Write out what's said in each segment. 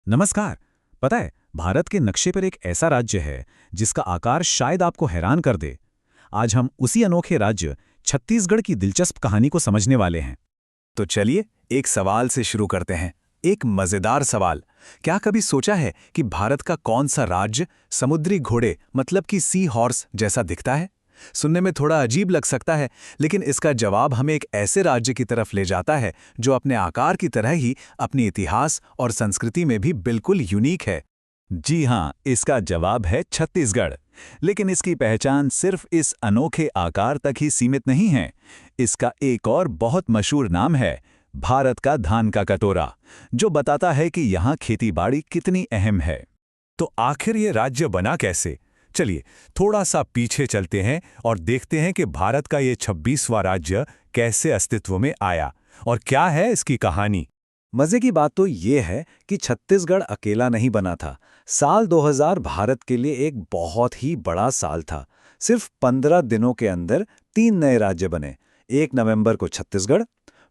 नमस्कार। पता है, भारत के नक्शे पर एक ऐसा राज्य है जिसका आकार शायद आपको हैरान कर दे। आज हम उसी अनोखे राज्य छत्तीसगढ़ की दिलचस्प कहानी को समझने वाले हैं। तो चलिए एक सवाल से शुरू करते हैं। एक मजेदार सवाल। क्या कभी सोचा है कि भारत का कौन सा राज्य समुद्री घोड़े मतलब कि सी हॉर्स जैसा दिखता है? सुनने में थोड़ा अजीब लग सकता है, लेकिन इसका जवाब हमें एक ऐसे राज्य की तरफ ले जाता है जो अपने आकार की तरह ही अपनी इतिहास और संस्कृति में भी बिल्कुल यूनिक है। जी हाँ, इसका जवाब है छत्तीसगढ़। लेकिन इसकी पहचान सिर्फ इस अनोखे आकार तक ही सीमित नहीं है। इसका एक और बहुत मशहूर नाम है भारत का धान का कटोरा, जो बताता है कि यहाँ खेतीबाड़ी कितनी अहम है। तो आखिर ये राज्य बना कैसे? चलिए थोड़ा सा पीछे चलते हैं और देखते हैं कि भारत का ये 26वां राज्य कैसे अस्तित्व में आया और क्या है इसकी कहानी। मजे की बात तो ये है कि छत्तीसगढ़ अकेला नहीं बना था। साल 2000 भारत के लिए एक बहुत ही बड़ा साल था। सिर्फ 15 दिनों के अंदर 3 नए राज्य बने। 1 नवंबर को छत्तीसगढ़,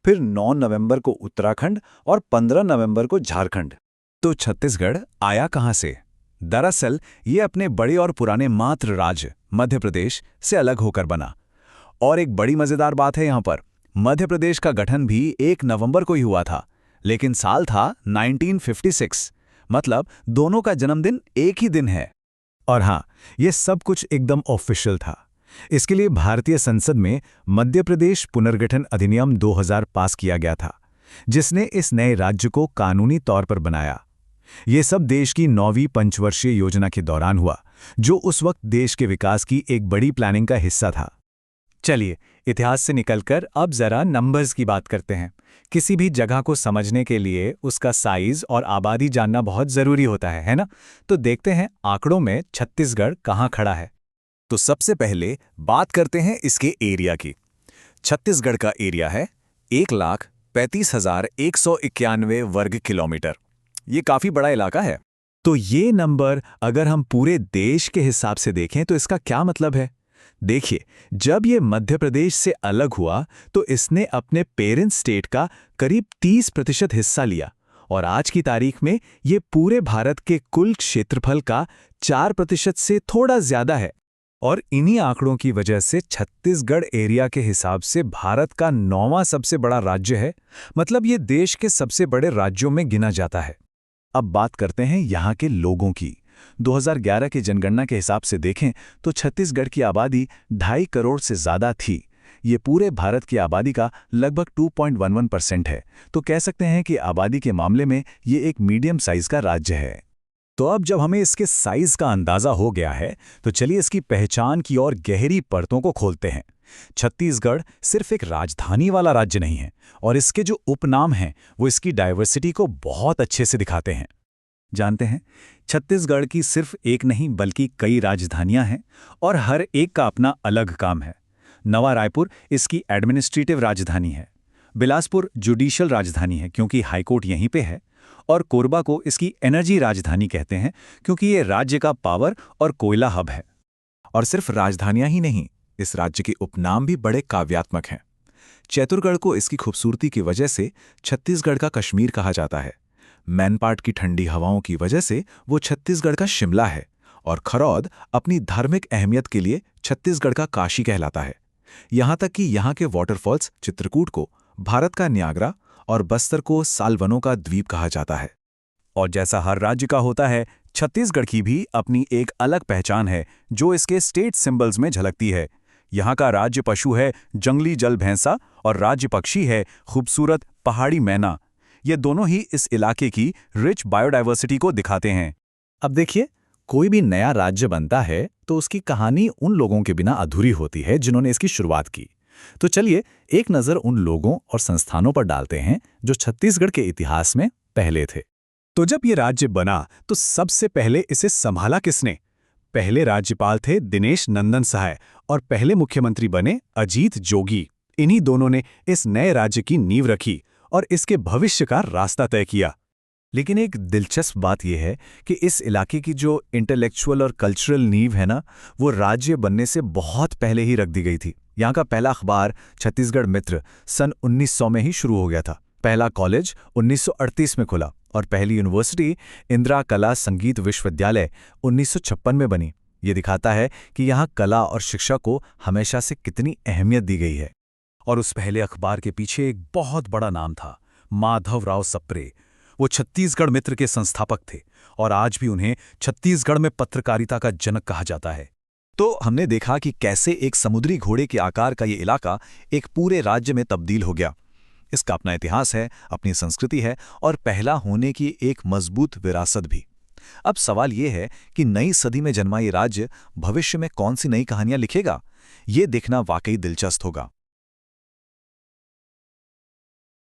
फिर 9 नवंबर को उत्तराखंड और 15 नवंबर को झारखंड। तो छत्तीसगढ़ आया कहाँ से? दरअसल ये अपने बड़े और पुराने मातृ राज्य मध्य प्रदेश से अलग होकर बना। और एक बड़ी मजेदार बात है यहाँ पर, मध्य प्रदेश का गठन भी 1 नवंबर को ही हुआ था, लेकिन साल था 1956। मतलब दोनों का जन्मदिन एक ही दिन है। और हाँ, ये सब कुछ एकदम ऑफिशियल था। इसके लिए भारतीय संसद में मध्य प्रदेश पुनर्गठन अधिनियम 2000 पास किया गया था, जिसने इस नए राज्य को कानूनी तौर पर बनाया। ये सब देश की 9वीं पंचवर्षीय योजना के दौरान हुआ, जो उस वक्त देश के विकास की एक बड़ी प्लानिंग का हिस्सा था। चलिए इतिहास से निकलकर अब जरा नंबर्स की बात करते हैं। किसी भी जगह को समझने के लिए उसका साइज और आबादी जानना बहुत जरूरी होता है ना? तो देखते हैं आंकड़ों में छत्तीसगढ़ कहाँ खड़ा है। तो सबसे पहले बात करते हैं इसके एरिया की। छत्तीसगढ़ का एरिया है 1,35,191 वर्ग किलोमीटर। ये काफी बड़ा इलाका है। तो ये नंबर अगर हम पूरे देश के हिसाब से देखें तो इसका क्या मतलब है? देखिए, जब ये मध्य प्रदेश से अलग हुआ तो इसने अपने पेरेंट स्टेट का करीब 30% हिस्सा लिया, और आज की तारीख में ये पूरे भारत के कुल क्षेत्रफल का 4% से थोड़ा ज्यादा है। और इन्हीं आंकड़ों की वजह से छत्तीसगढ़ एरिया के हिसाब से भारत का 9वां सबसे बड़ा राज्य है। मतलब ये देश के सबसे बड़े राज्यों में गिना जाता है। अब बात करते हैं यहाँ के लोगों की। 2011 की जनगणना के हिसाब से देखें तो छत्तीसगढ़ की आबादी 2.5 करोड़ से ज़्यादा थी। ये पूरे भारत की आबादी का लगभग 2.11% है। तो कह सकते हैं कि आबादी के मामले में ये एक मीडियम साइज का राज्य है। तो अब जब हमें इसके साइज का अंदाजा हो गया है, तो चलिए इसकी पहचान की और गहरी परतों को खोलते हैं। छत्तीसगढ़ सिर्फ एक राजधानी वाला राज्य नहीं है, और इसके जो उपनाम हैं वो इसकी डाइवर्सिटी को बहुत अच्छे से दिखाते हैं। जानते हैं, छत्तीसगढ़ की सिर्फ एक नहीं बल्कि कई राजधानियां हैं, और हर एक का अपना अलग काम है। नवा रायपुर इसकी एडमिनिस्ट्रेटिव राजधानी है। बिलासपुर जुडिशियल राजधानी है क्योंकि हाईकोर्ट यहीं पे है। और कोरबा को इसकी एनर्जी राजधानी कहते हैं क्योंकि ये राज्य का पावर और कोयला हब है। और सिर्फ राजधानियां ही नहीं, इस राज्य के उपनाम भी बड़े काव्यात्मक हैं। चैतुरगढ़ को इसकी खूबसूरती की वजह से छत्तीसगढ़ का कश्मीर कहा जाता है। मैनपाट की ठंडी हवाओं की वजह से वो छत्तीसगढ़ का शिमला है। और खरौद अपनी धार्मिक अहमियत के लिए छत्तीसगढ़ का काशी कहलाता है। यहाँ तक कि यहाँ के वाटरफॉल्स चित्रकूट को भारत का न्यागरा और बस्तर को सालवनों का द्वीप कहा जाता है। और जैसा हर राज्य का होता है, छत्तीसगढ़ की भी अपनी एक अलग पहचान है जो इसके स्टेट सिंबल्स में झलकती है। यहाँ का राज्य पशु है जंगली जल भैंसा, और राज्य पक्षी है खूबसूरत पहाड़ी मैना। ये दोनों ही इस इलाके की रिच बायोडाइवर्सिटी को दिखाते हैं। अब देखिए, कोई भी नया राज्य बनता है तो उसकी कहानी उन लोगों के बिना अधूरी होती है जिन्होंने इसकी शुरुआत की। तो चलिए एक नज़र उन लोगों और संस्थानों पर डालते हैं जो छत्तीसगढ़ के इतिहास में पहले थे। तो जब ये राज्य बना तो सबसे पहले इसे संभाला किसने? पहले राज्यपाल थे दिनेश नंदन सहाय, और पहले मुख्यमंत्री बने अजीत जोगी। इन्हीं दोनों ने इस नए राज्य की नींव रखी और इसके भविष्य का रास्ता तय किया। लेकिन एक दिलचस्प बात यह है कि इस इलाके की जो इंटेलेक्चुअल और कल्चरल नींव है ना, वो राज्य बनने से बहुत पहले ही रख दी गई थी। यहाँ का पहला अखबार छत्तीसगढ़ मित्र सन 1900 में ही शुरू हो गया था। पहला कॉलेज 1938 में खुला, और पहली यूनिवर्सिटी इंदिरा कला संगीत विश्वविद्यालय 1956 में बनी। ये दिखाता है कि यहाँ कला और शिक्षा को हमेशा से कितनी अहमियत दी गई है। और उस पहले अखबार के पीछे एक बहुत बड़ा नाम था, माधवराव सप्रे। वो छत्तीसगढ़ मित्र के संस्थापक थे और आज भी उन्हें छत्तीसगढ़ में पत्रकारिता का जनक कहा जाता है। तो हमने देखा कि कैसे एक समुद्री घोड़े के आकार का ये इलाका एक पूरे राज्य में तब्दील हो गया। इसका अपना इतिहास है, अपनी संस्कृति है और पहला होने की एक मजबूत विरासत भी। अब सवाल ये है कि नई सदी में जन्मा ये राज्य भविष्य में कौन सी नई कहानियां लिखेगा? ये देखना वाकई दिलचस्प होगा।